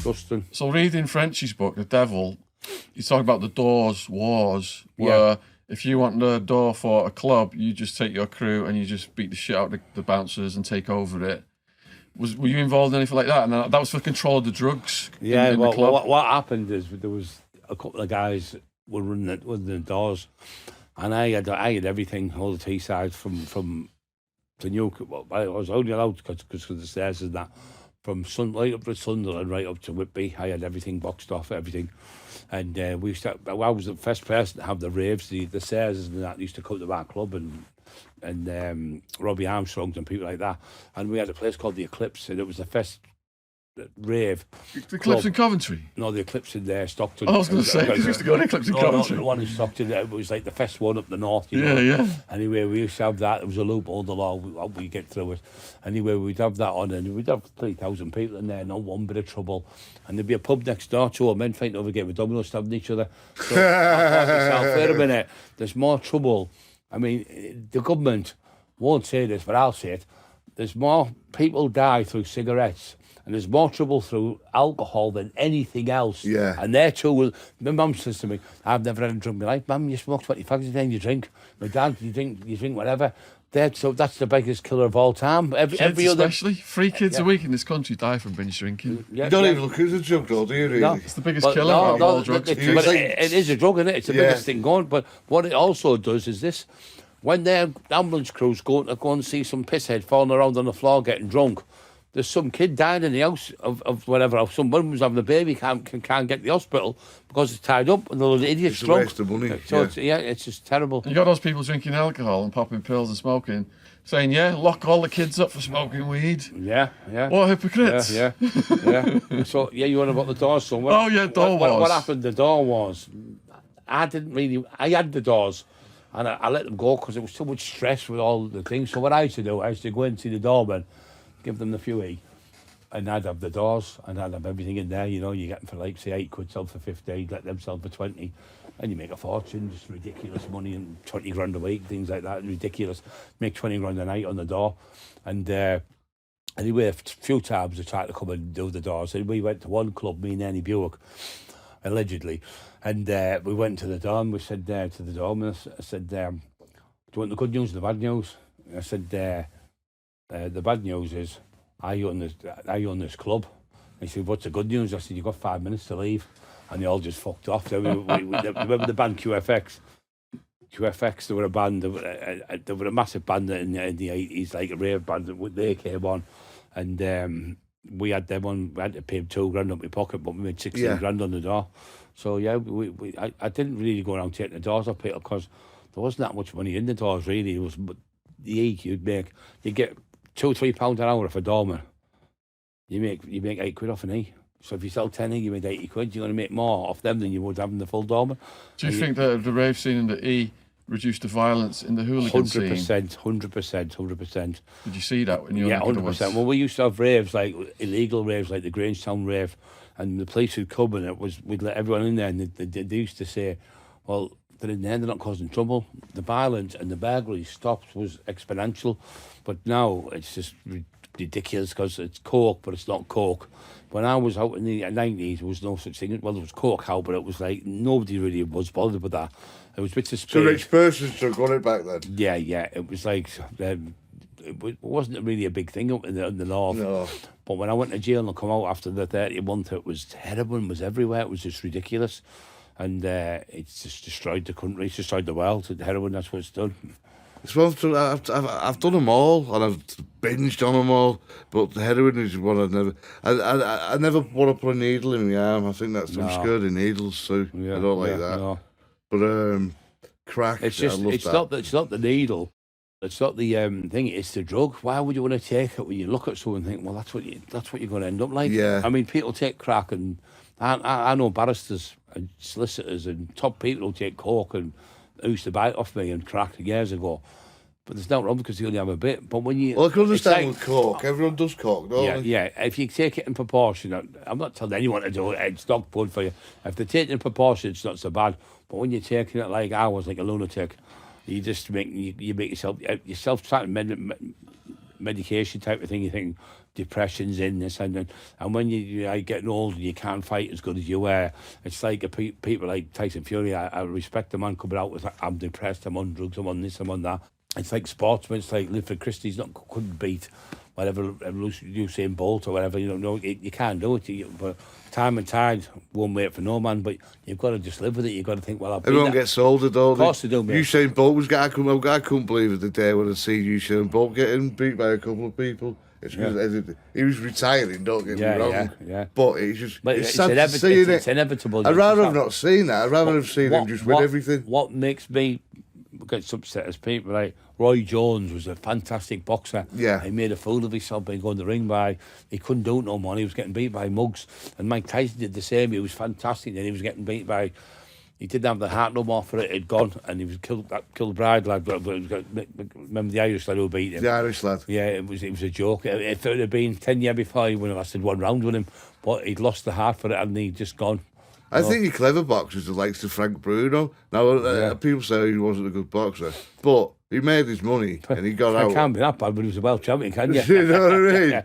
disgusting. So reading Frenchie's book, The Devil, he's talking about the Doors wars, where if you want the door for a club, you just take your crew and you just beat the shit out of the bouncers and take over it. Were you involved in anything like that? And that was for control of the drugs in the club? What happened is there was a couple of guys were running the doors, and I had everything, all the T-sides from the new. Well, I was only allowed because of the stairs and that. From right up to Sunderland, right up to Whitby, I had everything boxed off, everything. And I was the first person to have the raves, the stairs and that used to come to our club, and Robbie Armstrong and people like that. And we had a place called the Eclipse, and it was the first rave. The Eclipse in Coventry? No, the Eclipse in Stockton. I was going to say, because we used to go to Eclipse in Coventry. No, the one in Stockton, it was like the first one up the north, you know. Yeah. Anyway, we used to have that. It was a loophole, the law, we get through it. Anyway, we'd have that on, and we'd have 3,000 people in there, no one bit of trouble. And there'd be a pub next door, two old men fighting over a game of dominoes, stabbing each other. So I thought to myself, wait a minute, there's more trouble. I mean, the government won't say this, but I'll say it. There's more people die through cigarettes, and there's more trouble through alcohol than anything else. Yeah. And there too will. My mum says to me, I've never had a drink in my life. Mum, you smoke 20 fags a day and you drink. My dad, you drink whatever. So that's the biggest killer of all time. Every other, especially 3 kids a week in this country die from binge drinking. You don't even look at the drug, though, do you? Really? No, it's the biggest killer of all drugs. But it is a drug, isn't it? It's the biggest thing going. But what it also does is this: when their ambulance crews go and see some pisshead falling around on the floor getting drunk, there's some kid dying in the house of whatever. Some woman was having a baby, can't get to the hospital because it's tied up, and the idiot's drunk. It's a waste of money. So it's just terrible. And you got those people drinking alcohol and popping pills and smoking, saying, lock all the kids up for smoking weed. Yeah. What hypocrites. Yeah. So, you want about the doors somewhere? Oh, yeah, door wars. What happened, the door wars, I had the doors, and I let them go because it was too much stress with all the things. So what I used to do, I used to go in and see the doorman, give them the few and I'd have the doors, and I'd have everything in there, you get them for like, say, 8 quid, sell for 15, let them sell for 20, and you make a fortune, just ridiculous money, and 20 grand a week, things like that, ridiculous. Make 20 grand a night on the door. And anyway, a few times I tried to come and do the doors, and we went to one club, me and Annie Buick, allegedly, and we went to the door, and we said to the doorman, I said, do you want the good news or the bad news? I said, the bad news is I own this club. He said, what's the good news? I said, you've got 5 minutes to leave. And they all just fucked off. So remember the band QFX? QFX, they were a band, they were a massive band in the 80s, like a rave band. They came on, and we had them on. We had to pay them $2 grand up my pocket, but we made 16 grand on the door. So I didn't really go around taking the doors off people because there wasn't that much money in the doors really. It was you'd get £2-3 an hour for a doorman. You make 8 quid off an E. So if you sell 10 E, you made 80 quid. You're going to make more off them than you would having the full doorman. Do you think that the rave scene in the E reduced the violence in the hooligan scene? 100%. Did you see that when you were 100%. Well, we used to have raves, like illegal raves, like the Grangetown rave, and the police would come and we'd let everyone in there, and they used to say, well, they're in there, they're not causing trouble. The violence and the burglary stopped was exponential, but now it's just ridiculous because it's coke, but it's not coke. When I was out in the 90s, there was no such thing. Well, there was coke out, but it was like nobody really was bothered with that. It was bits of space. So rich persons took on it back then? Yeah. It was like, it wasn't really a big thing up in the north. No. But when I went to jail and come out after the 30th month, it was heroin was everywhere. It was just ridiculous. And it's just destroyed the country, it's destroyed the world. Heroin, that's what it's done. I've done them all, and I've binged on them all, but the heroin is one I never want to put a needle in my arm. I think I'm scared of needles, so I don't like that. No. But crack, it's just, I love that. It's not the needle, it's not the thing, it's the drug. Why would you want to take it when you look at someone and think, well, that's what you're going to end up like? Yeah. I mean, people take crack, and I know barristers and solicitors and top people who take coke and used to buy it off me and crack years ago. But there's no wrong because you only have a bit. But when you... Well, I can understand with coke. Everyone does coke, don't they? Yeah. If you take it in proportion, I'm not telling anyone to do it. It's not good for you. If they take it in proportion, it's not so bad. But when you're taking it like I was, like a lunatic, you just make yourself trying to medication type of thing. You think depression's in this and then, and when you're getting older, you can't fight as good as you were. It's like people like Tyson Fury. I respect the man coming out with, I'm depressed, I'm on drugs, I'm on this, I'm on that. It's like sportsmen. It's like Linford Christie's couldn't beat whatever Usain Bolt or whatever. You can't do it. But time and tide won't wait for no man. But you've got to just live with it. You've got to think, well, everyone gets older, don't Of course they do, mate. Usain Bolt was. I couldn't believe it the day when I see Usain Bolt getting beat by a couple of people. It's he was retiring. Don't get me wrong. Yeah. But it's sad to see it. It's inevitable. I'd rather have not seen that. I'd rather have seen him just win everything. What makes me get upset as people like Roy Jones was a fantastic boxer. Yeah. He made a fool of himself by going to the ring he couldn't do it no more. He was getting beat by mugs. And Mike Tyson did the same. He was fantastic. Then he was getting beat by, he didn't have the heart no more for it. It'd gone, and he was killed Bride lad. Remember the Irish lad who beat him? The Irish lad. Yeah, it was a joke. If it had been 10 years before, he would have lasted one round with him. But he'd lost the heart for it, and he'd just gone. I think the clever boxers are like to Frank Bruno. Now, people say he wasn't a good boxer, but he made his money and he got out. It can't be that bad, but he was a world champion, can you? You know what I mean? Yeah.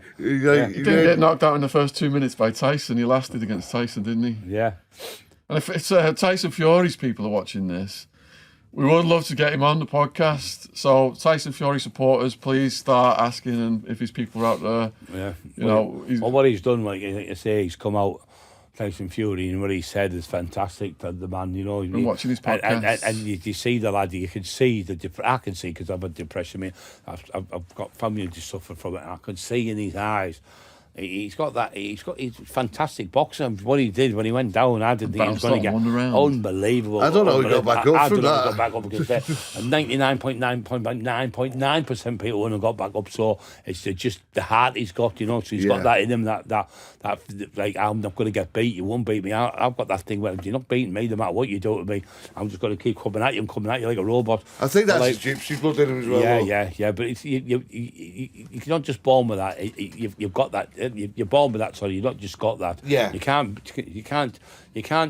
He didn't get knocked out in the first 2 minutes by Tyson. He lasted against Tyson, didn't he? Yeah. And if it's Tyson Fury's people are watching this, we would love to get him on the podcast. So Tyson Fury supporters, please start asking him if his people are out there. Yeah. Well, what he's done, like you say, he's come out, Tyson Fury, and what he said is fantastic to the man, I'm watching his podcast. And you see the lad, you can see I can see, because I've had depression. I've got family who suffer from it, and I can see in his eyes. He's a fantastic boxer. What he did when he went down, I didn't think he was going to get unbelievable. I don't know how he got back up from that. I don't know how he got back up, because 99.9% people wouldn't have got back up. So it's just the heart he's got, So he's got that in him. That like, I'm not going to get beat. You won't beat me. I've got that thing where you're not beating me, no matter what you do to me. I'm just going to keep coming at you. I'm coming at you like a robot. I think that's his gypsy blood in him as well. Yeah. But it's, you're not just born with that. You've got that. You're born with that, sorry. You've not just got that. Yeah. You can't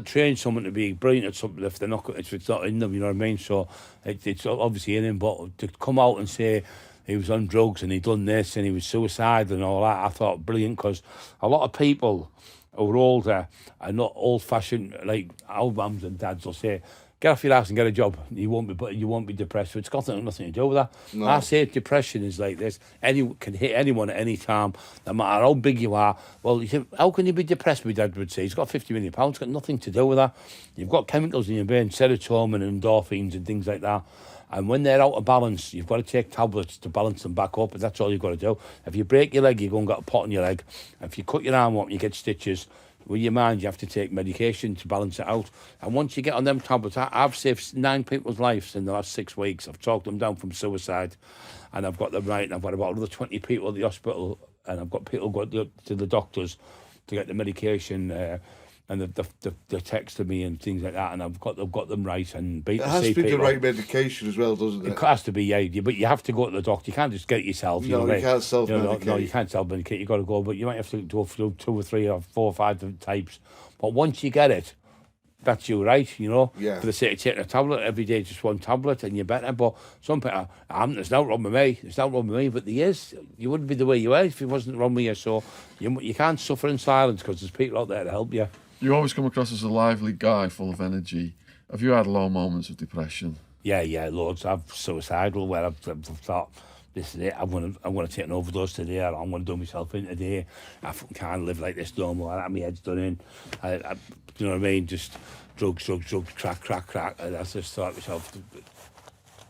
train someone to be brilliant at something if it's not in them. You know what I mean? So it's obviously in him. But to come out and say he was on drugs and he'd done this and he was suicidal and all that, I thought brilliant, because a lot of people who are older are not old-fashioned, like our mums and dads will say, get off your ass and get a job. You won't be depressed. So it's got nothing to do with that. No. I say depression is like this. Anyone can hit anyone at any time, no matter how big you are. Well, you say, how can you be depressed? My dad would say, he's got £50 million. It's got nothing to do with that. You've got chemicals in your brain, serotonin and endorphins and things like that. And when they're out of balance, you've got to take tablets to balance them back up. And that's all you've got to do. If you break your leg, you go and get a pot on your leg. If you cut your arm up, you get stitches. With your mind, you have to take medication to balance it out. And once you get on them tablets, I've saved 9 people's lives in the last 6 weeks. I've talked them down from suicide, and I've got them right. And I've got about another 20 people at the hospital, and I've got people going to the doctors to get the medication, and they're texting me and things like that, and I've got them right and beat the CP. It has to be the right medication as well, doesn't it? It has to be, yeah. But you have to go to the doctor. You can't just get it yourself. You can't self-medicate. No, you can't self-medicate. You've got to go, but you might have to go through 2 or 3 or 4 or 5 different types. But once you get it, that's you, right? Yeah. For the sake of taking a tablet every day, just one tablet, and you're better. But some people, there's no wrong with me. There's no wrong with me. But there is. You wouldn't be the way you were if it wasn't wrong with you. So you can't suffer in silence, because there's people out there to help you. You always come across as a lively guy, full of energy. Have you had low moments of depression? Yeah, loads. I'm suicidal, where I've thought, this is it. I'm gonna take an overdose today, or I'm gonna do myself in today. I can't live like this no more. My head's done in. You know what I mean? Just drugs, crack. And I just thought to myself,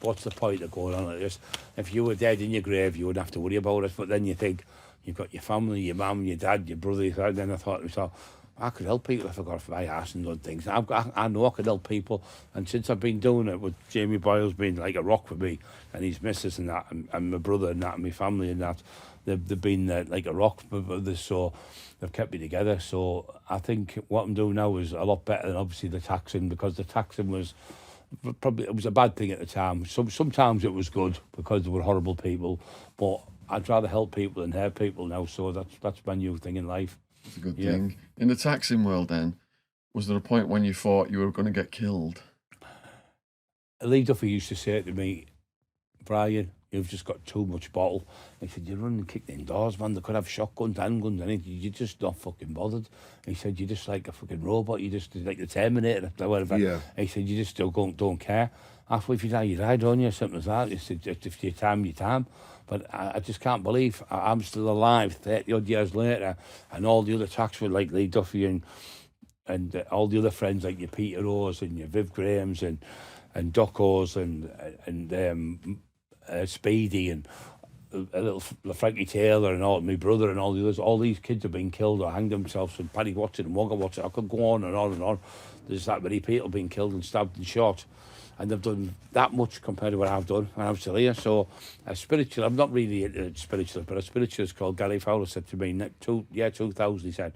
what's the point of going on like this? If you were dead in your grave, you wouldn't have to worry about it. But then you think, you've got your family, your mum, your dad, your brother. Then I thought to myself, I could help people if I got off my ass and done things. I know I could help people, and since I've been doing it, with Jamie Boyle's been like a rock for me, and his missus and that, and my brother and that, and my family and that, they've been like a rock for this, so they've kept me together. So I think what I'm doing now is a lot better than obviously the taxing, because the taxing was it was a bad thing at the time. Sometimes it was good because they were horrible people, but I'd rather help people than hurt people now. So that's my new thing in life. It's a good thing. In the taxing world then, was there a point when you thought you were going to get killed? Lee Duffy used to say to me, Brian, you've just got too much bottle. He said, you run and kick the indoors, man. They could have shotguns, handguns, and you're just not fucking bothered. He said, you're just like a fucking robot. You're just like the Terminator or whatever. Yeah. He said, you just still don't care. After if you die, you die, don't you? Something like that. He said, if you time, you time. But I just can't believe I'm still alive 30-odd years later, and all the other Taxman like Lee Duffy and all the other friends like your Peter O's and your Viv Grahams and Doc O's and Speedy and a little Frankie Taylor and all my brother and all the others. All these kids have been killed or hanged themselves, and Paddy Watson and Wonka Watson. I could go on and on and on. There's that many people being killed and stabbed and shot, and they've done that much compared to what I've done, and I'm still here. So a spiritual, I'm not really into spiritual, but a spiritualist called Gary Fowler said to me, 2000, he said,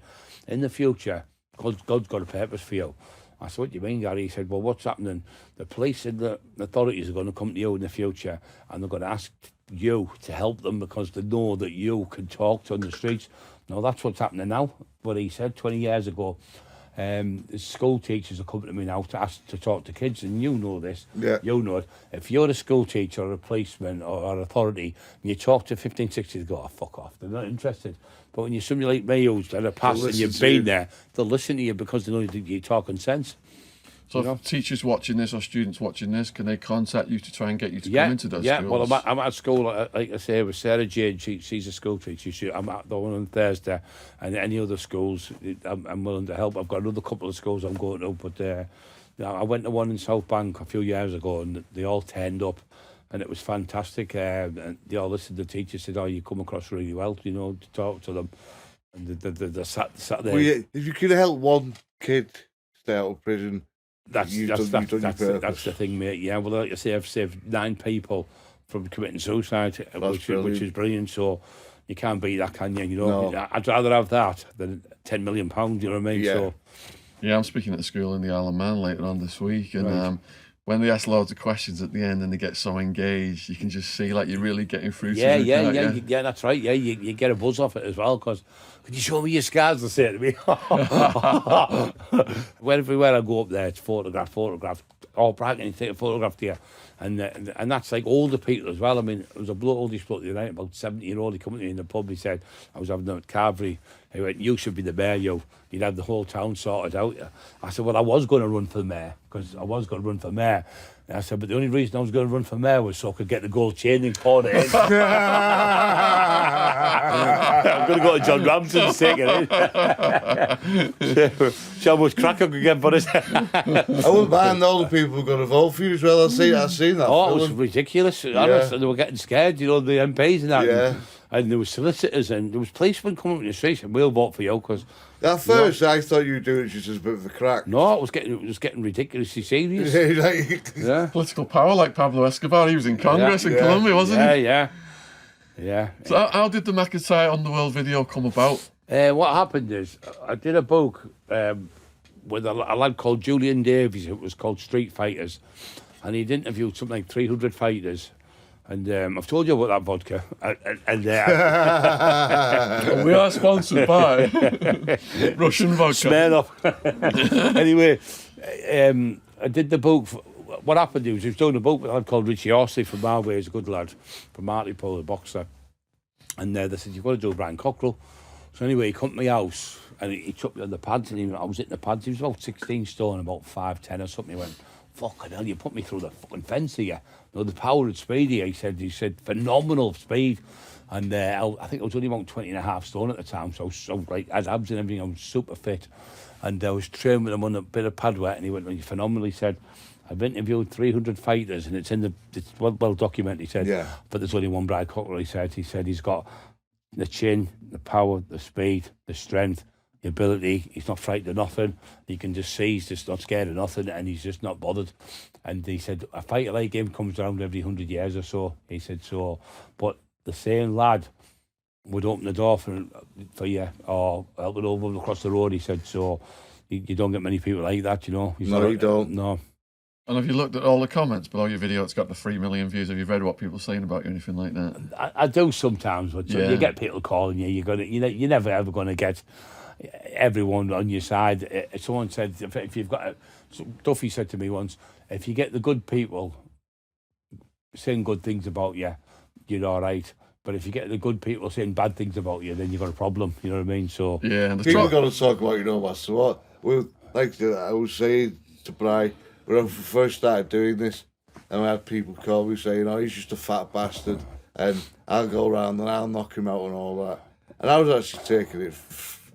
in the future, God's got a purpose for you. I said, what do you mean, Gary? He said, well, what's happening? The police and the authorities are going to come to you in the future, and they're going to ask you to help them because they know that you can talk to on the streets. Now, that's what's happening now. What he said 20 years ago, school teachers are coming to me now to ask to talk to kids, and you know this. Yeah. You know it. If you're a school teacher or a policeman or authority, and you talk to 15, 16, they go, oh, fuck off. They're not interested. But when you're somebody like me who's done a pass and you've been there, they'll listen to you because they know you're talking sense. So if teachers watching this or students watching this, can they contact you to try and get you to come into those schools? Well, I'm at school, like I say, with Sarah Jane. She's a school teacher. I'm at the one on Thursday, and any other schools, I'm willing to help. I've got another couple of schools I'm going to, but I went to one in South Bank a few years ago, and they all turned up, and it was fantastic. And they all listened. The teacher said, "Oh, you come across really well, you know, to talk to them." And they sat there. Well, yeah, if you could help one kid stay out of prison. That's the thing, mate. Yeah, well, like I say, I've saved 9 people from committing suicide, which is brilliant. So you can't beat that, can you? You know, No. I'd rather have that than £10 million. You know what I mean? Yeah. So Yeah, I'm speaking at the school in the Isle of Man later on this week, and when they ask loads of questions at the end and they get so engaged, you can just see like you're really getting through. Yeah, that's right. Yeah, you get a buzz off it as well because. Could you show me your scars? They say to me. Everywhere I go up there, it's photograph. All bright, and you take a photograph to you. And that's like older people as well. I mean, it was a oldish bloke the other night, about 70-year-old. He come to me in the pub. He said, I was having them at Carvery. He went, you should be the mayor, you. You'd have the whole town sorted out. I said, well, I was going to run for the mayor, because I was going to run for mayor. And I said, but the only reason I was going to run for mayor was so I could get the gold chain and corner in. I'm going to go to John Ramsden's take it in. See how much crack I could get for this. I wouldn't mind all the people who are going to vote for you as well. I've seen that. Oh, film. it was ridiculous. Honestly, they were getting scared, you know, the MPs and that. Yeah. And there was solicitors and there was policemen coming up in the streets and we'll vote for you because... At first, I thought you were doing it just as a bit of a crack. No, it was getting ridiculously serious. Yeah. Political power like Pablo Escobar. He was in Congress in Colombia, wasn't he? Yeah. So how did the McIntyre Underworld video come about? What happened is, I did a book with a lad called Julian Davies. It was called Street Fighters. And he'd interviewed something like 300 fighters. And I've told you about that vodka. We are sponsored by Russian vodka. Smirnoff. Anyway, I did the book. What happened was, he was doing a book with a lad called Richie Horsey from Marway. He's a good lad, from Hartlepool, a boxer. And they said, you've got to do Brian Cockerill. So anyway, he come to my house and he took me on the pads and I was hitting the pads. He was about 16 stone, about 5'10" or something. He went, fucking hell, you put me through the fucking fence here. No, the power and speed here, he said, phenomenal speed. And I think I was only about 20 and a half stone at the time, so I was so great. I had abs and everything, I was super fit. And I was training with him on a bit of pad work, and he went, well, you're phenomenal. He said, I've interviewed 300 fighters, and it's well documented, he said. Yeah. But there's only one Brad Cockerill, he said he's got the chin, the power, the speed, the strength, the ability. He's not frightened of nothing. You can just see he's just not scared of nothing, and he's just not bothered. And he said, a fighter like him comes around every 100 years or so. He said, so, but the same lad would open the door for you or help it over across the road, he said, so you don't get many people like that, you know. No, you don't. No. And have you looked at all the comments below your video? It's got the 3 million views. Have you read what people are saying about you or anything like that? I do sometimes, but you get people calling you. You're never ever going to get everyone on your side. Someone said, if you've got Duffy said to me once, if you get the good people saying good things about you, you're all right. But if you get the good people saying bad things about you, then you've got a problem. You know what I mean? So Yeah, and People got to talk about, Master. What? Well, like I was saying to Bri, when I first started doing this, and I had people call me saying, "Oh, he's just a fat bastard," and I'll go around and I'll knock him out and all that. And I was actually taking it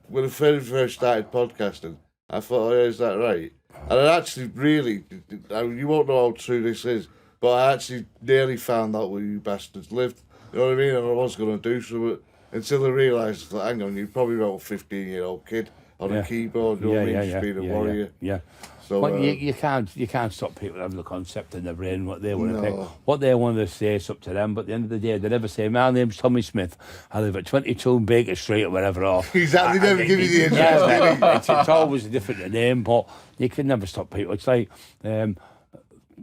when I very first started podcasting. I thought, "Oh, yeah, is that right?" And I actually really, you won't know how true this is, but I actually nearly found out where you bastards lived. You know what I mean? And I was going to do something until I realised that, hang on, you're probably about a 15-year-old kid on a keyboard, you know what I mean? Just being a warrior. Yeah. So, But you can't stop people having the concept in their brain what they want to pick. What they want to say is up to them, but at the end of the day, they never say, "My name's Tommy Smith. I live at 22 Baker Street," or whatever. Or, Exactly, they never give you the address. it's always a different name, but you can never stop people. It's like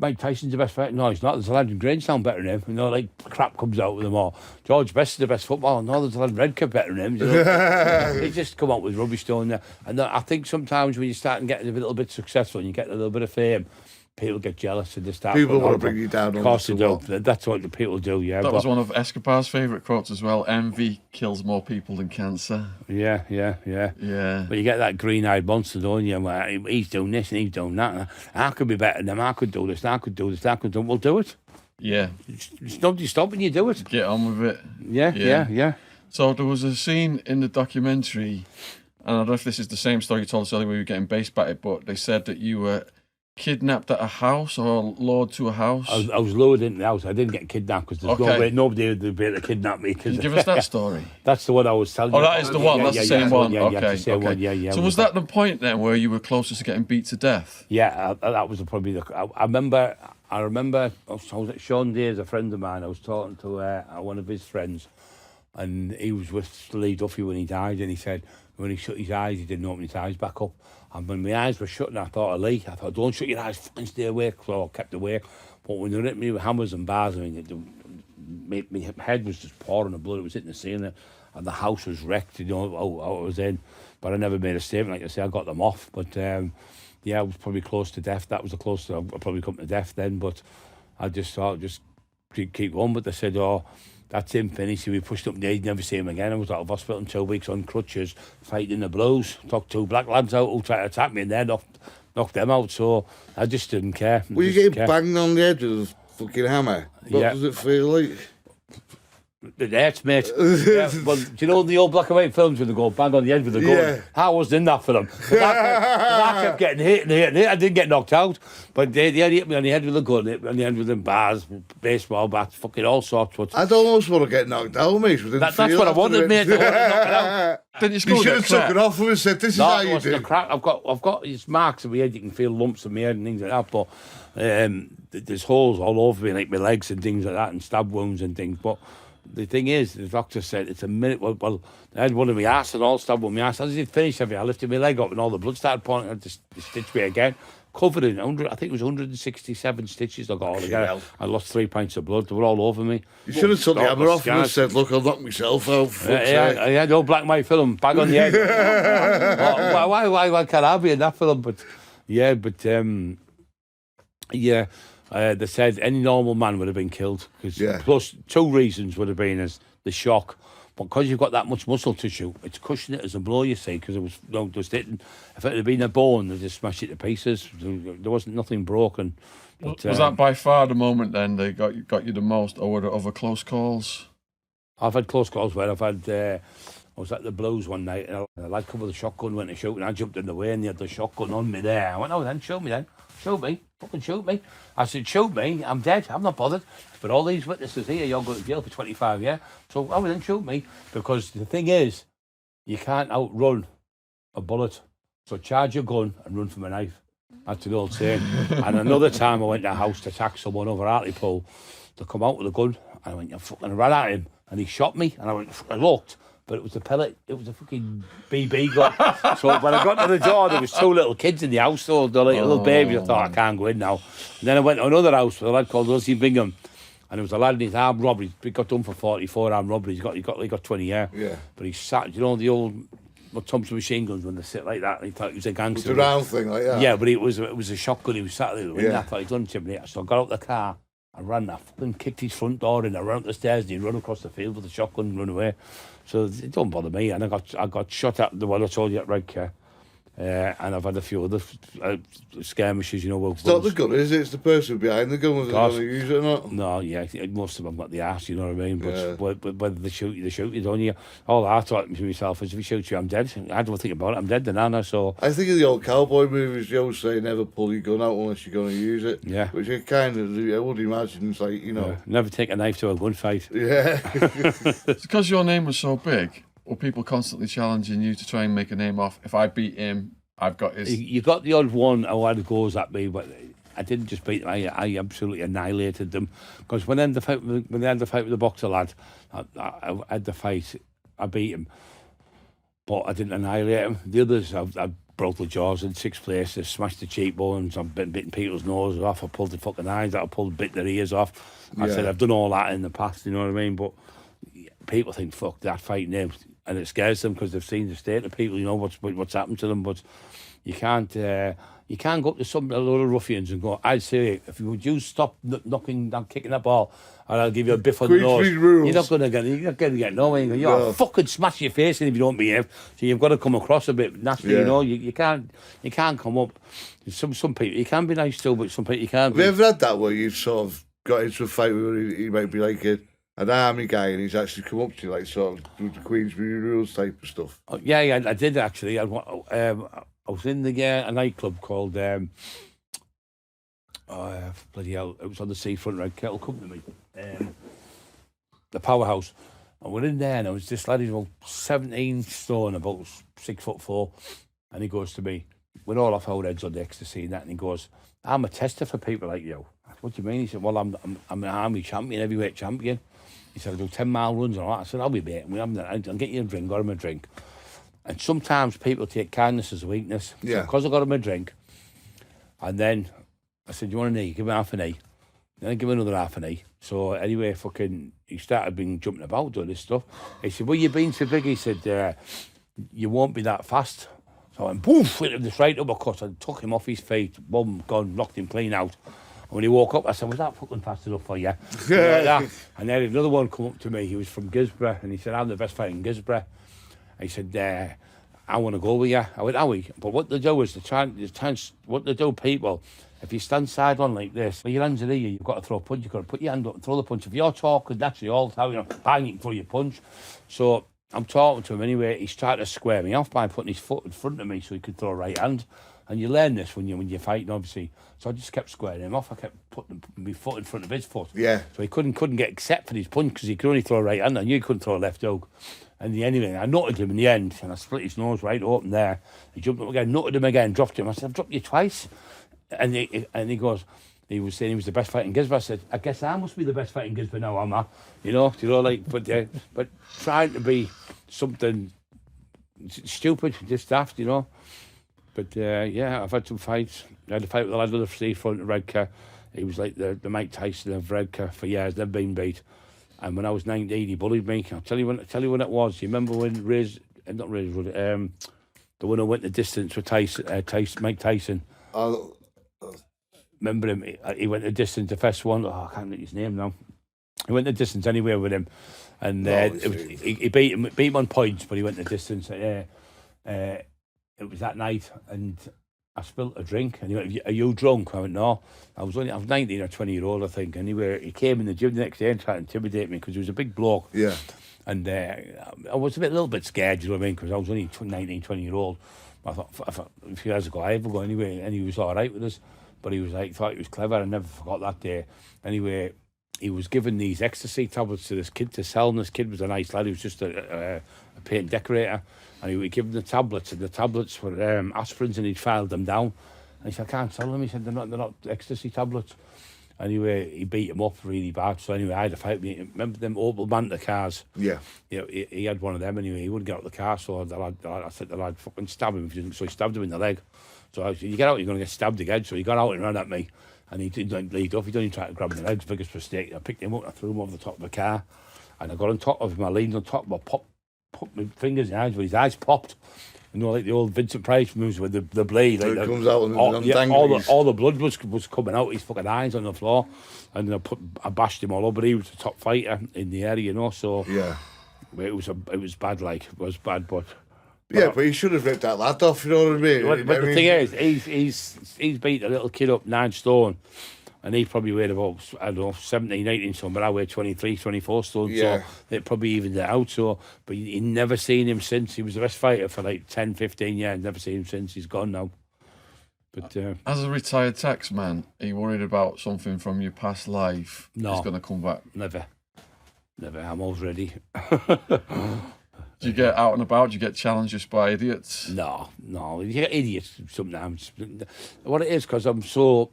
Mike Tyson's the best fighter. No, he's not. There's a lad in Grangestown better than him. You know, like crap comes out with them all. George Best is the best footballer. No, there's a lad in Redcar better than him. You know? They just come up with rubbish down there. And I think sometimes when you start getting a little bit successful and you get a little bit of fame, people get jealous and they start. People want to bring you down. Of course they do. That's what the people do. Yeah. That was one of Escobar's favourite quotes as well. Envy kills more people than cancer. Yeah. But you get that green-eyed monster, don't you? Where he's doing this and he's doing that. And I could be better than him. I could do this. I could do this. I could do. We'll do it. Yeah. It's nobody stopping you. Do it. Get on with it. Yeah. So there was a scene in the documentary, and I don't know if this is the same story you told us earlier where you were getting base batted, but they said that you were kidnapped at a house or lured to a house. I was lured into the house. I didn't get kidnapped because there's nobody would be able to kidnap me. Can you give us that story? That's the one I was telling you. Oh, that is the one. That's the same one. Okay. Yeah. So was that the point then where you were closest to getting beat to death? Yeah, that was probably the. I remember. I was at Shaun Days, a friend of mine. I was talking to one of his friends, and he was with Lee Duffy when he died, and he said when he shut his eyes, he didn't open his eyes back up. And when my eyes were shut, and I thought of Lee, I thought, "Don't shut your eyes, fucking stay awake." So I kept awake. But when they hit me with hammers and bars, I mean, my head was just pouring of blood. It was hitting the ceiling, and the house was wrecked. You know, how it was in. But I never made a statement. Like I say, I got them off. But yeah, I was probably close to death. That was the closest I'd probably come to death then. But I just thought, just keep going. But they said, "Oh, that's him finished." We pushed up the age, never see him again. I was out of hospital in 2 weeks on crutches, fighting the blues. Took 2 black lads out who tried to attack me and then knocked them out. So I just didn't care. Were you getting banged on the head with a fucking hammer? What does it feel like? It hurts, mate. Yeah, well, do you know the old black and white films when they go bang on the head with a gun? Yeah. I wasn't in that film. I kept getting hit and hit and hit. I didn't get knocked out, but they hit me on the head with a gun, hit me on the head with them bars, baseball bats, fucking all sorts. But I'd almost want to get knocked out, mate. That's what I wanted, mate. I wanted to knock it out. Didn't you should have took it off and said, "This is how you do." I've got these marks on my head. You can feel lumps in my head and things like that. But there's holes all over me, like my legs and things like that, and stab wounds and things. But the thing is, the doctor said it's a minute. Well, I had one of my ass and all stabbed with my ass. As it finished, I lifted my leg up and all the blood started pouring. I just stitched me again. Covered in 100, I think it was 167 stitches I got all together. I lost 3 pints of blood. They were all over me. You should have took the hammer off and said, "Look, I'll knock myself out." Yeah, no black and white film, bang on the head. Why can't I be in that film? But they said any normal man would have been killed. Plus 2 reasons would have been as the shock. But because you've got that much muscle tissue, it's cushioning it as a blow, you see, because it was just hitting. If it had been a bone, they just smashed it to pieces. There wasn't nothing broken. But, was that by far the moment then they got you the most, or were there other close calls? I've had close calls where I've had... I was at the Blues one night, and a lad come with a shotgun, went to shoot, and I jumped in the way, and they had the shotgun on me there. I went, "Oh, then, shoot me then. Shoot me. Fucking shoot me." I said, "Shoot me. I'm dead. I'm not bothered. But all these witnesses here, you're going to jail for 25 years. So, "Oh, then shoot me." Because the thing is, you can't outrun a bullet. So charge your gun and run from a knife. That's an old saying. And another time I went to a house to attack someone over Hartlepool. They come out with a gun. And I went, "You fucking," ran at him. And he shot me. And I looked. But it was a pellet. It was a fucking BB gun. So when I got to the door, there was 2 little kids in the house. So they're like little babies. I thought, I can't go in now. And then I went to another house with a lad called Wilsie Bingham. And there was a lad in his armed robbery. He got done for 44 armed robberies. He got 20 years. Yeah. But he sat, you know, the old Thompson machine guns when they sit like that. And he thought he was a gangster. It's a round thing like that. Yeah, but it was a shotgun. He was sat there. And I thought he'd done to me. So I got out the car. I ran, I fucking kicked his front door in, I ran up the stairs, and he'd run across the field with a shotgun and run away. So it don't bother me. And I got shot at the one I told you at Redcar. And I've had a few other skirmishes, you know. It's not the gun, is it? It's the person behind the gun, whether they're going to use it or not. No, yeah, most of them got the arse, you know what I mean? But whether they shoot you, don't you? All I thought to myself is, if he shoots you, I'm dead. I don't think about it, I'm dead then, aren't I? So I think of the old cowboy movies, Joe, say never pull your gun out unless you're going to use it. Yeah. Which I kind of, I would imagine, it's like, you know. Never take a knife to a gunfight. Yeah. It's because your name was so big, were people constantly challenging you to try and make a name off? If I beat him, I've got his... You got the odd one who had goes at me, but I didn't just beat them. I absolutely annihilated them. Because when they had the fight with the boxer lad, I had the fight, I beat him, but I didn't annihilate him. The others, I broke the jaws in 6 places, smashed the cheekbones, I've bitten people's noses off, I pulled the fucking eyes out, I bit their ears off. I said, I've done all that in the past, you know what I mean? But people think, fuck that fight name. And it scares them because they've seen the state of people, you know, what's happened to them. But you can't go up to a lot of ruffians and go, I'd say, if you stop kicking that ball, and I'll give you a biff on the nose. You're not going to get nowhere. You'll fucking smash your face in if you don't behave. So you've got to come across a bit nasty, you know. You can't come up. Some people, you can be nice too, but some people you can't. Have you ever had that where you've sort of got into a fight where he might be like an army guy and he's actually come up to you, like sort of with the Queensbury rules type of stuff? Yeah, I did actually. I was in a nightclub called bloody hell, it was on the seafront, right? Kettle Company, the Powerhouse. And we're in there, and I was this lad, he's about 17 stone, about 6'4", and he goes to me, we're all off our heads on the ecstasy and that, and he goes, I'm a tester for people like you. What do you mean? He said, well, I'm an army champion, heavyweight champion. He said, I do 10-mile runs and all that. I said, I'll be mate. I'll get you a drink, got him a drink. And sometimes people take kindness as a weakness. Yeah. So because I got him a drink, and then I said, you want a knee? Give me half a knee. Then I give him another half a knee. So anyway, he started jumping about, doing this stuff. He said, well, you've been so big. He said, you won't be that fast. So I went, poof, with him this right uppercut. I took him off his feet, boom, gone, knocked him clean out. And when he woke up, I said, was that fucking fast enough for you? Like that. And then another one come up to me. He was from Gisborough, and he said, I'm the best fighter in Gisborough. He said, I want to go with you. I went, are we? But what they do is, what they do, people, if you stand side on like this, with your hands in here, you've got to throw a punch. You've got to put your hand up and throw the punch. If you're talking, naturally all the time, you know, bang, you can throw your punch. So I'm talking to him anyway. He's trying to square me off by putting his foot in front of me so he could throw a right hand. And you learn this when you're fighting, obviously. So I just kept squaring him off. I kept putting my foot in front of his foot. Yeah. So he couldn't get accept for his punch because he could only throw a right hand. I knew he couldn't throw a left hook. And anyway, I nutted him in the end, and I split his nose right open there. He jumped up again, nutted him again, dropped him. I said, I've dropped you twice. And he goes, he was saying he was the best fighter in Gisborough. I said, I guess I must be the best fighter in Gisborough now, am I? You know, like, but trying to be something stupid, just daft, you know. But yeah, I've had some fights. I had a fight with the lad with the seafront at Redcar. He was like the Mike Tyson of Redcar for years, never been beat. And when I was 19, he bullied me. I'll tell you when it was. You remember when the one who went the distance with Mike Tyson. Remember him? He went the distance. The first one. Oh, I can't think his name now. He went the distance anywhere with him, and he beat him on points, but he went the distance. It was that night, and I spilt a drink, and he went, "Are you drunk?" I went, "No." I was 19 or 20-year-old, I think. Anyway, he came in the gym the next day and tried to intimidate me because he was a big bloke. Yeah. And I was a little bit scared, you know what I mean? Because I was only 19, 20-year-old. I thought, a few years ago, I ever go anyway, and he was all right with us. But he was like, thought he was clever. I never forgot that day. Anyway, he was giving these ecstasy tablets to this kid to sell, and this kid was a nice lad. He was just a paint decorator. And he would give him the tablets, and the tablets were aspirins, and he'd filed them down. And he said, I can't sell them. He said, they're not ecstasy tablets. Anyway, he beat him up really bad. So anyway, I had a fight with him. Remember them Opel Manta cars? Yeah. You know, he had one of them anyway. He wouldn't get out of the car, so I said to the lad, fucking stab him if he didn't. So he stabbed him in the leg. So I said, you get out, you're going to get stabbed again. So he got out and ran at me. And he didn't lead off. He didn't even try to grab me in the legs. Biggest mistake. I picked him up and I threw him over the top of the car. And I got on top of him. I leaned on top of him. I popped my fingers in his eyes, but his eyes popped. You know, like the old Vincent Price moves with the blade. Like It comes out and all, dangles. all the blood was coming out his fucking eyes on the floor. And I bashed him all over. He was the top fighter in the area, you know, so... Yeah. It was bad, like. It was bad, but... Yeah, but he should have ripped that lad off, you know what I mean? But the thing is, he's beat a little kid up 9 stone, and he probably weighed about, I don't know, 17, 18 stone, but I weighed 23, 24 stone, Yeah. so it probably evened it out. So, but you never seen him since. He was the best fighter for like 10, 15 years. Never seen him since. He's gone now. But as a retired taxman, are you worried about something from your past life that's going to come back? Never. I'm always ready. Do you get out and about? Do you get challenges by idiots? No. You get idiots sometimes. What it is, because I'm so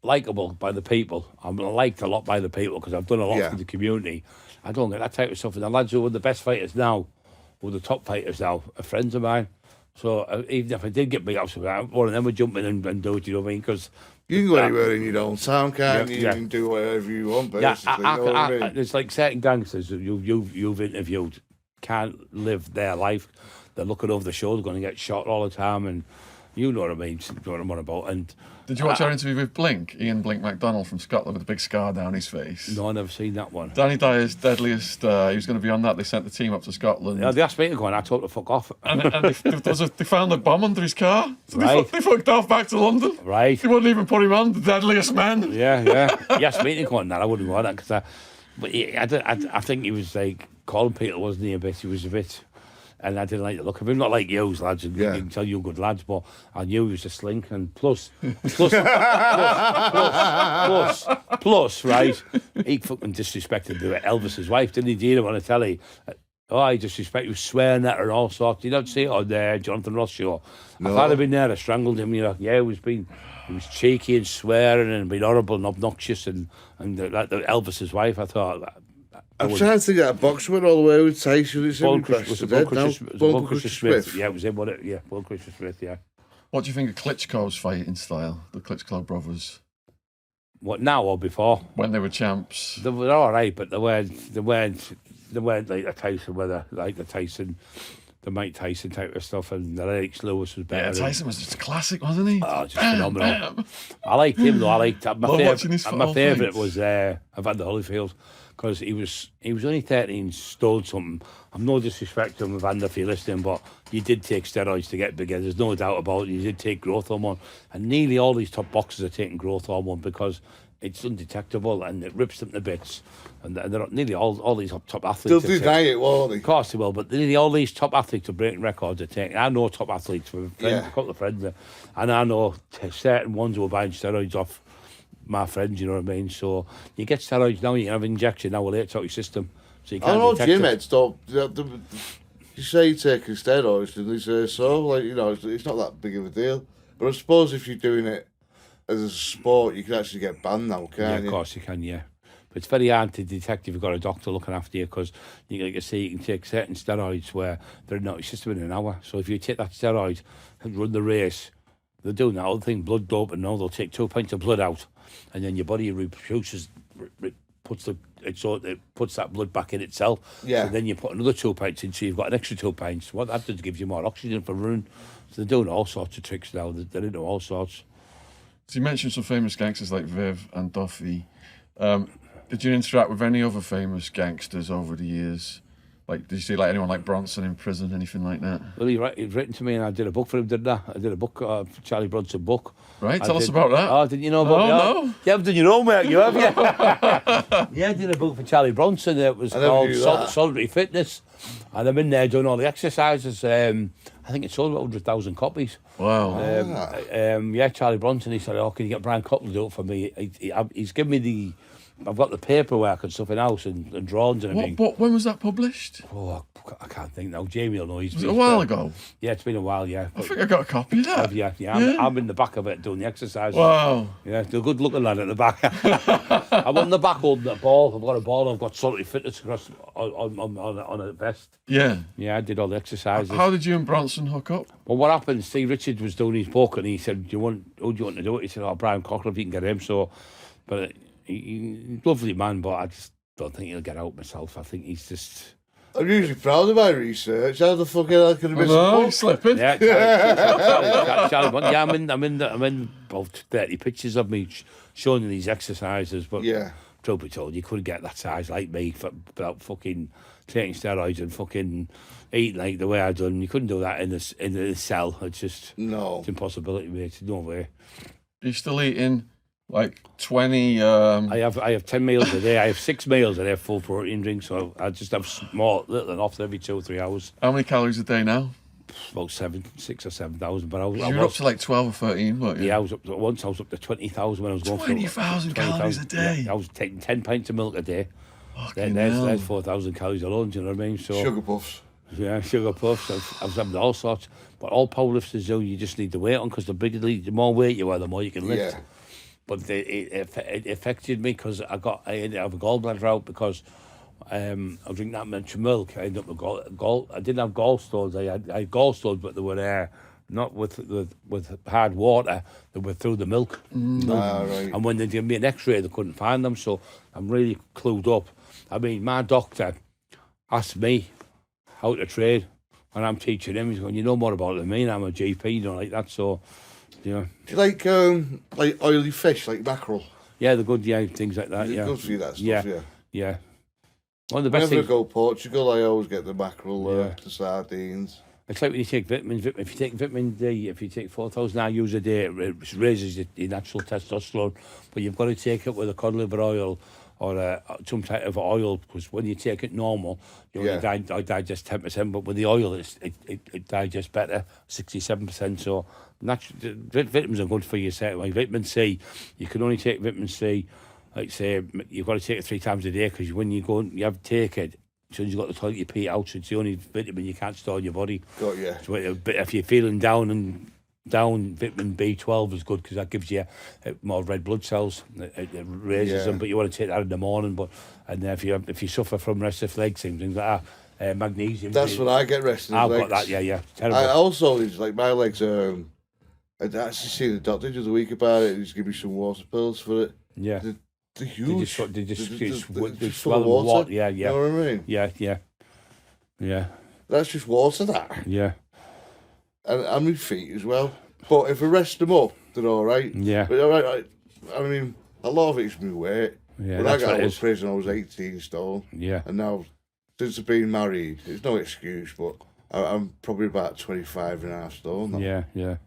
likeable by the people. I'm liked a lot by the people because I've done a lot for the community. I don't get that type of stuff. And the lads who are the best fighters now, who are the top fighters now, are friends of mine. So even if I did get big ups about it, one of them would jump in and do it, you know what I mean? Because you can go anywhere in your own town, can't you? You can do whatever you want, basically. You know what I mean? There's like certain gangsters that you've interviewed can't live their life. They're looking over the shoulder, going to get shot all the time, and you know what I mean. You know what I'm on about. And did you watch our interview with Blink, Ian Blink MacDonald from Scotland with a big scar down his face? No, I've never seen that one. Danny Dyer's Deadliest, he was going to be on that. They sent the team up to Scotland. Yeah, they asked me to go and I told them to fuck off. And they found a bomb under his car. So Right. they fucked off back to London. Right. They wouldn't even put him on, the Deadliest Man. Yeah. He asked me to go on that. I wouldn't go on that because I think he was like calling people, wasn't he, a bit? He was a bit... And I didn't like the look of him. Not like you, lads. You can tell you good lads, but I knew he was a slink. And plus, right? He fucking disrespected Elvis's wife, didn't he? Do you know on the telly? Oh, he disrespected. He was swearing at her and all sorts. You don't see it on there, Jonathan Ross show. No. If I'd have been there, I strangled him. You know, he was cheeky and swearing and being horrible and obnoxious and like the Elvis's wife. I thought. I'm trying to get a box win all the way with Tyson. It's Bone Crusher Smith. Yeah, it was him, wasn't it? Yeah, Bone Crusher Smith, yeah. What do you think of Klitschko's fighting style, the Klitschko brothers? What, now or before? When they were champs. They were all right, but they weren't like the Tyson, the Mike Tyson type of stuff, and the Lennox Lewis was better. Yeah, Tyson was just a classic, wasn't he? Oh, just phenomenal. I liked him, though. My favourite was Evander Holyfield. Because he was only 13 stone something. I'm no disrespect to him, Evander, if you're listening, but you did take steroids to get bigger. There's no doubt about it. You did take growth hormone. And nearly all these top boxers are taking growth hormone because it's undetectable and it rips them to bits. And they're nearly all these top athletes. They'll deny it, won't they? Of course they will, but nearly all these top athletes are breaking records are taking. I know top athletes, a couple of friends, and I know certain ones who are buying steroids off my friends, you know what I mean? So you get steroids now, you can have an injection now, it's out your system. So you can't. I know gym heads don't. You say you're taking steroids, and they say so. Like, you know, it's not that big of a deal. But I suppose if you're doing it as a sport, you can actually get banned now, can't you? Yeah, of course you can, yeah. But it's very hard to detect if you've got a doctor looking after you because, like I say, you can take certain steroids where they're not your system in an hour. So if you take that steroid and run the race, they're doing that other thing, blood doping. No, they'll take 2 pints of blood out, and then your body reproduces, puts that blood back in itself. Yeah. So then you put another 2 pints in, so you've got an extra 2 pints. What that does gives you more oxygen for running. So they're doing all sorts of tricks now. They're into all sorts. So you mentioned some famous gangsters like Viv and Duffy. Did you interact with any other famous gangsters over the years? Like, did you see like anyone like Bronson in prison, anything like that? Well, he'd written to me, and I did a book for him, didn't I? I did a book, Charlie Bronson book. Right, tell us about that. Oh, didn't you know about that? No. You haven't done your homework, you have, yeah? Yeah, I did a book for Charlie Bronson. It was called Solitary Fitness, and I'm in there doing all the exercises. I think it sold about 100,000 copies. Wow. Yeah, Charlie Bronson. He said, "Oh, can you get Brian Cockerill to do it for me?" He's given me I've got the paperwork and stuff in house and drawings and everything. When was that published? Oh, I can't think now. Jamie will know. Was it a while ago? Yeah, it's been a while, yeah. I think I got a copy of that. Yeah. I'm in the back of it doing the exercises. Wow. Yeah, the good looking lad at the back. I'm on the back holding a ball. I've got a ball. I've got solitary fitness across on a vest. Yeah. Yeah, I did all the exercises. How did you and Bronson hook up? Well, what happened, Steve Richards was doing his book and he said, who do you want to do it? He said, Brian Cockerill, if you can get him. So, but he's a lovely man, but I just don't think he'll get out myself. I think he's just... I'm usually proud of my research. How the fuck I could have missed No, a you're slipping. Yeah, I'm in about 30 pictures of me showing you these exercises, but Yeah. truth be told, you couldn't get that size like me without fucking taking steroids and fucking eating like the way I done. You couldn't do that in the cell. It's just No. it's impossibility, mate. No way. You're still eating like 20. I have 10 meals a day. I have 6 meals a day, full protein drinks. So I just have small little enough every 2 or 3 hours. How many calories a day now? About 6 or 7,000. But I was You were up to like 12 or 13, weren't you? yeah, I was up to 20,000 when I was going for 20,000 calories a day. Yeah, I was taking 10 pints of milk a day. Fucking There's hell. 4,000 calories alone. Do you know what I mean? So Sugar puffs. yeah, sugar puffs. I was having all sorts. But all powerlifters do. You just need the weight on because the more weight you are, the more you can lift. Yeah. But it affected me because I ended up with a gallbladder out because I was drinking that much milk. I ended up with I didn't have gallstones. I had gallstones, but they were not with hard water. They were through the milk. Right. And when they did me an X-ray, they couldn't find them. So I'm really clued up. I mean, my doctor asked me how to trade, and I'm teaching him. He's going, you know more about it than me, and I'm a GP, you know, like that. So, you know. Do you like oily fish, like mackerel? Yeah, they're good, yeah, things like that, It's yeah. good for you, that stuff, yeah. Yeah. One of the best Whenever I things, go Portugal, I always get the mackerel, Yeah. the sardines. it's like when you take vitamins. If you take vitamin D, if you take 4,000 IUs a day, it raises your natural testosterone. But you've got to take it with a cod liver oil or some type of oil, because when you take it normal, you only digest 10%, but with the oil, it digests better, 67%. So vitamins are good for you. Like vitamin C, you can only take vitamin C, like say, you've got to take it 3 times a day, because when you go and you have to take it, as soon as you got the toilet, you pee it out, so it's the only vitamin you can't store in your body. Got you. So if you're feeling down, vitamin B12 is good because that gives you more red blood cells. It raises them, but you want to take that in the morning. And if you suffer from restless legs and things like that, magnesium. That's when I get restless I've legs. got that. Yeah, terrible. I also, it's like my legs. I'd actually seen the doctor the other week about it. He's given me some water pills for it. Yeah. They're huge. They just full swell of with water. water. Yeah. You know what I mean? Yeah. That's just water, that. Yeah. And my feet as well. But if I rest them up, they're all right. Yeah. But all right, I mean, a lot of it's my weight. Yeah, When I that's got what out it of is. prison, I was 18 stone. Yeah. And now, since I've been married, it's no excuse, but I'm probably about 25 and a half stone now. Yeah.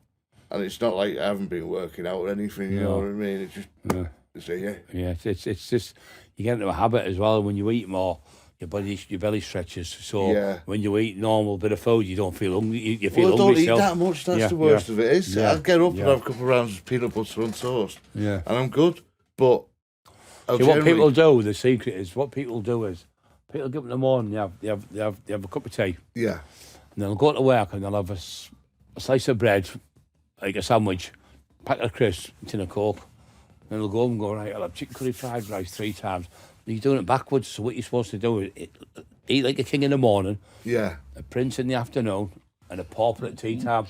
And it's not like I haven't been working out or anything, you know what I mean? It's just, it's there. Yeah. It's just you get into a habit as well. When you eat more, your belly stretches. So when you eat normal bit of food, you don't feel hungry. You feel Well, I don't hungry. eat that much. That's the worst of it. Is I'd get up and have a couple of rounds of peanut butter on toast. Yeah. And I'm good. But See, what people do, the secret is, what people do is, people get up in the morning, they have a cup of tea, yeah, and they'll go to work and they'll have a slice of bread, like a sandwich, packet of crisps, a tin of Coke. Then they'll go home and go, right, I'll have chicken curry fried rice 3 times. You're doing it backwards, so what you're supposed to do is eat like a king in the morning, yeah. a prince in the afternoon, and a pauper at tea time,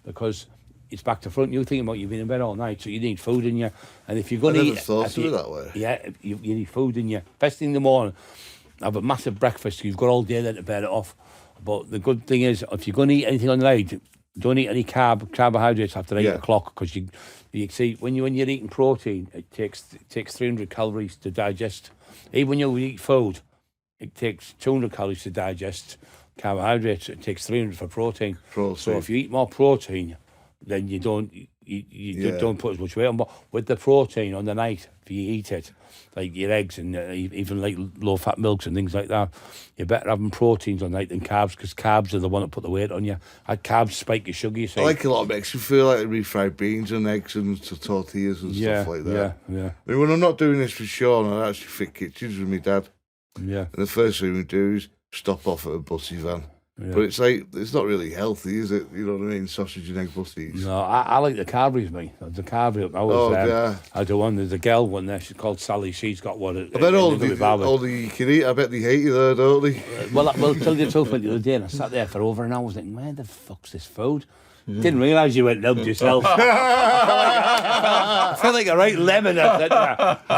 because it's back to front. You're thinking about you've been in bed all night, so you need food in you. And if you're going to eat... I never thought of it that way. Yeah, you need food in you. First thing in the morning, have a massive breakfast. You've got all day then to burn it off. But the good thing is, if you're going to eat anything on the night, don't eat any carbohydrates after 8 o'clock, because you see, when you're eating protein, it takes 300 calories to digest. Even when you eat food, it takes 200 calories to digest carbohydrates. It takes 300 for protein. So if you eat more protein, then you don't put as much weight on. But with the protein on the night, if you eat it, like your eggs and even like low-fat milks and things like that, you're better having proteins on night than carbs, because carbs are the one that put the weight on you. Carbs spike your sugar, you see. I like a lot of makes you feel like refried beans and eggs and tortillas and stuff like that. Yeah. I mean, when I'm not doing this with Shaun, I actually fit kitchens with my dad. Yeah. And the first thing we do is stop off at a bussy van. Yeah. But it's like, it's not really healthy, is it? You know what I mean? Sausage and egg butties. No, I like the Carberries, mate. The Carberry. I do one. There's a girl one there. She's called Sally. She's got one. I bet all the you can eat, I bet they hate you there, don't they? Well, tell you the truth, the other day, and I sat there for over an hour. I was like, where the fuck's this food? Didn't realise you went and helped yourself. I felt like a right lemon.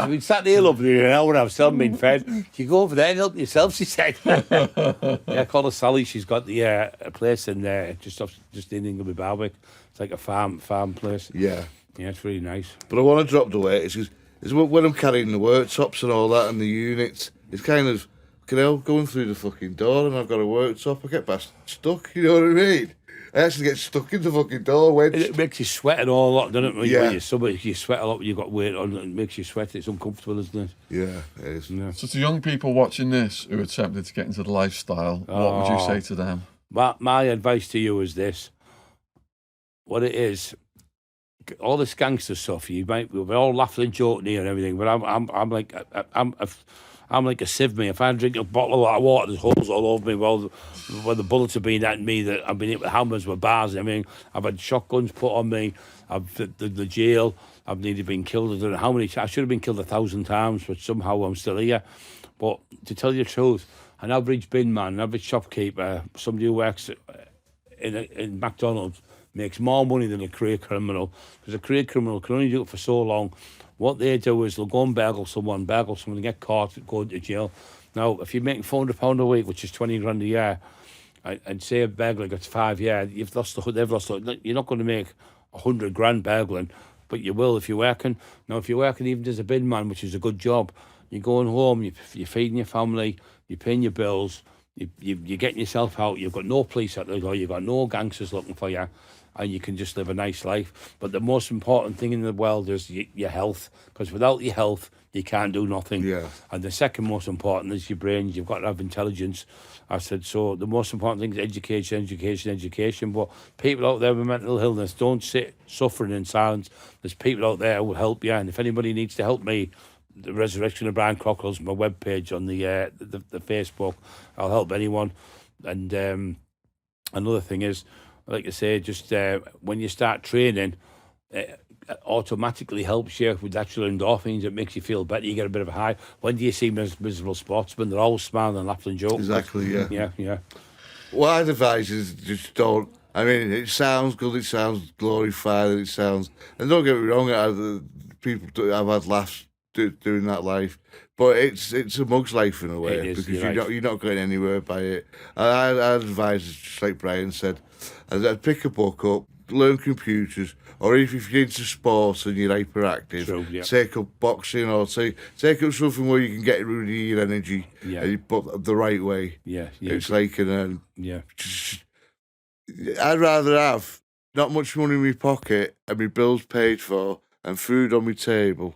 We sat there loving an hour and I've still been fed. You go over there and help yourself, she said. Yeah, call her Sally. She's got the a place in there just in Ingleby Barwick. It's like a farm place. Yeah. Yeah, it's really nice. But I want to drop the weight. It's when I'm carrying the worktops and all that and the units, it's kind of, going through the fucking door and I've got a worktop, I get stuck, you know what I mean? I actually get stuck in the fucking door. It makes you sweat and all that, doesn't it? When Yeah. you sweat a lot when you've got weight on. It makes you sweat. It's uncomfortable, isn't it? Yeah, it is. Yeah. So to young people watching this who are tempted to get into the lifestyle, what would you say to them? My advice to you is this. What it is, all this gangster stuff, we're all laughing and joking here and everything, but I'm like a sieve, me. If I drink a bottle of water, there's holes all over me. Well, when the bullets have been at me, that I've been hit with hammers, with bars. I mean, I've had shotguns put on me. The jail. I've nearly been killed. I don't know how many. I should have been killed 1,000 times, but somehow I'm still here. But to tell you the truth, an average bin man, an average shopkeeper, somebody who works in McDonald's, makes more money than a career criminal, because a career criminal can only do it for so long. What they do is they'll go and burgle someone, get caught, go into jail. Now, if you're making £400 a week, which is 20 grand a year, and say a burglar gets 5 years, they've lost. You're not going to make 100 grand burgling, but you will if you're working. Now, if you're working even as a bin man, which is a good job, you're going home, you're feeding your family, you're paying your bills, you're getting yourself out. You've got no police at the door, you've got no gangsters looking for you, and you can just live a nice life. But the most important thing in the world is your health, because without your health, you can't do nothing. Yeah. And the second most important is your brain. You've got to have intelligence. I said, so the most important thing is education. But people out there with mental illness, don't sit suffering in silence. There's people out there who will help you. And if anybody needs to help me, the Resurrection of Brian Cockerill's my webpage on the Facebook. I'll help anyone. And another thing is, like I say, just when you start training, it automatically helps you with natural endorphins. It makes you feel better. You get a bit of a high. When do you see miserable sportsmen? They're all smiling and laughing and joking. Exactly, yeah. Yeah. What I'd advise is just don't. I mean, it sounds good, it sounds glorified, it sounds. And don't get me wrong, people have had laughs doing that life, but it's a mug's life in a way, because you're not going anywhere by it. And I'd advise, just like Brian said, I'd pick a book up, learn computers, or if you're into sports and you're hyperactive, take up boxing, or take up something where you can get rid of your energy, but the right way. Yeah. It's like I'd rather have not much money in my pocket and my bills paid for and food on my table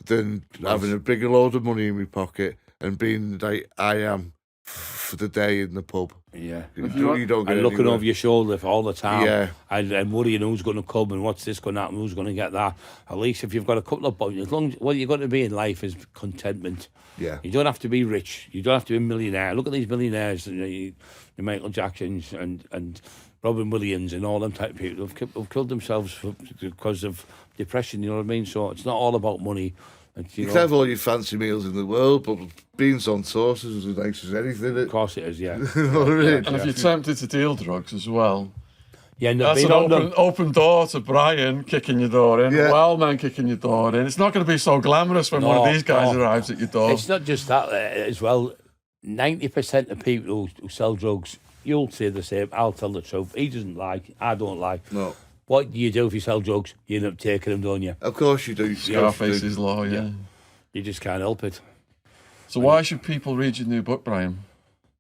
than having a bigger load of money in my pocket and being like I am for the day in the pub. Yeah. You don't get and looking anywhere. over your shoulder all the time. Yeah. And worrying who's going to come and what's this going to happen, who's going to get that. At least if you've got a couple of points, what you've got to be in life is contentment. Yeah. You don't have to be rich. You don't have to be a millionaire. Look at these millionaires, the Michael Jacksons and Robin Williams and all them type of people who've killed themselves because of depression, you know what I mean? So it's not all about money. You can have all your fancy meals in the world, but beans on toast is as nice as anything. Of course it is, yeah. You know what I mean? And if you're tempted to deal drugs as well, that's an open door to Brian kicking your door in, Wellman kicking your door in. It's not going to be so glamorous when one of these guys arrives at your door. It's not just that as well. 90% of people who sell drugs, you'll say the same. I'll tell the truth. He doesn't like. I don't like. No. What do you do if you sell drugs? You end up taking them, don't you? Of course you do. Scarface's law, yeah. You just can't help it. So why should people read your new book, Brian?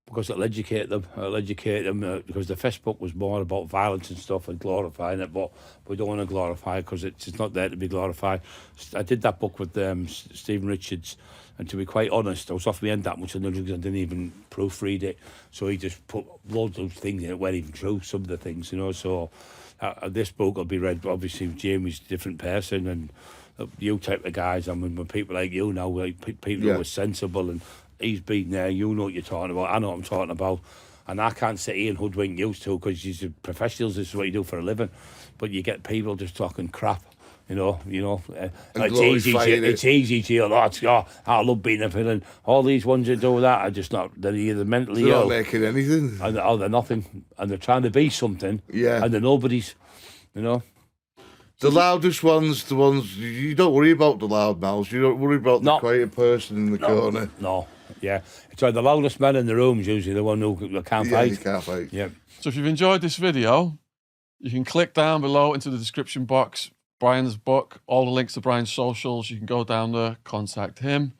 Because it'll educate them. Because the first book was more about violence and stuff and glorifying it, but we don't want to glorify it because it's not there to be glorified. I did that book with Stephen Richards, and to be quite honest, I was off my end that much on the drugs, I didn't even proofread it. So he just put loads of things in it, weren't even true, some of the things, you know. So this book will be read, obviously, Jamie's a different person, and you type of guys, I mean, when people like you now, like people who are sensible, and he's been there, you know what you're talking about, I know what I'm talking about, and I can't sit here and hoodwink you to, because you're professionals, this is what you do for a living, but you get people just talking crap, And it's easy. glorifying It's easy to hear. I love being a villain. All these ones that do that are just not. They're either mentally They're ill, not making anything. and they're nothing, and they're trying to be something. Yeah. And they're nobodies. The loudest ones, the ones you don't worry about the loud mouths. You don't worry about the quiet person in the corner. No. Yeah. It's like the loudest man in the room is usually the one who can't Yeah, fight. you can't fight. Yeah. So if you've enjoyed this video, you can click down below into the description box, Brian's book, all the links to Brian's socials. You can go down there, contact him.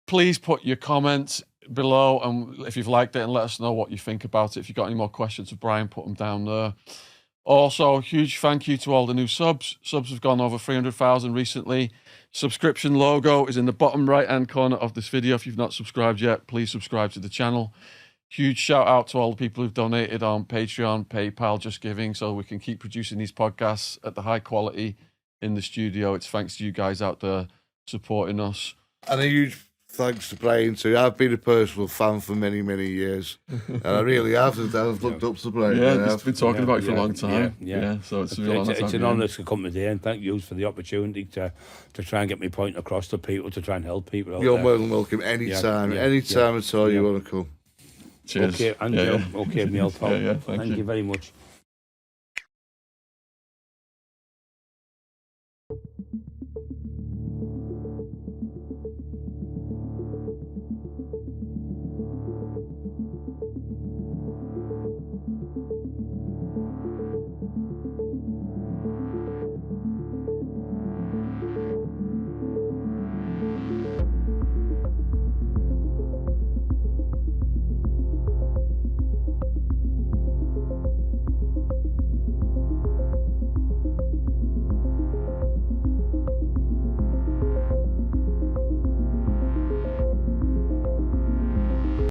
Please put your comments below, and if you've liked it, and let us know what you think about it. If you've got any more questions for Brian, put them down there. Also, huge thank you to all the new subs. Subs have gone over 300,000 recently. Subscription logo is in the bottom right-hand corner of this video. If you've not subscribed yet, please subscribe to the channel. Huge shout out to all the people who've donated on Patreon, PayPal, Just Giving, so we can keep producing these podcasts at the high quality in the studio. It's thanks to you guys out there supporting us. And a huge thanks to Brian too. I've been a personal fan for many, many years, and I really have. I've looked up to Brian. Yeah, he's been talking about it for a long time. Yeah. So it's an honour to come today, and thank you for the opportunity to try and get my point across to people, to try and help people out You're there. more than welcome anytime. Anytime at all you want to come. Cheers. Okay, and okay, Neil. Thank Thank you very much.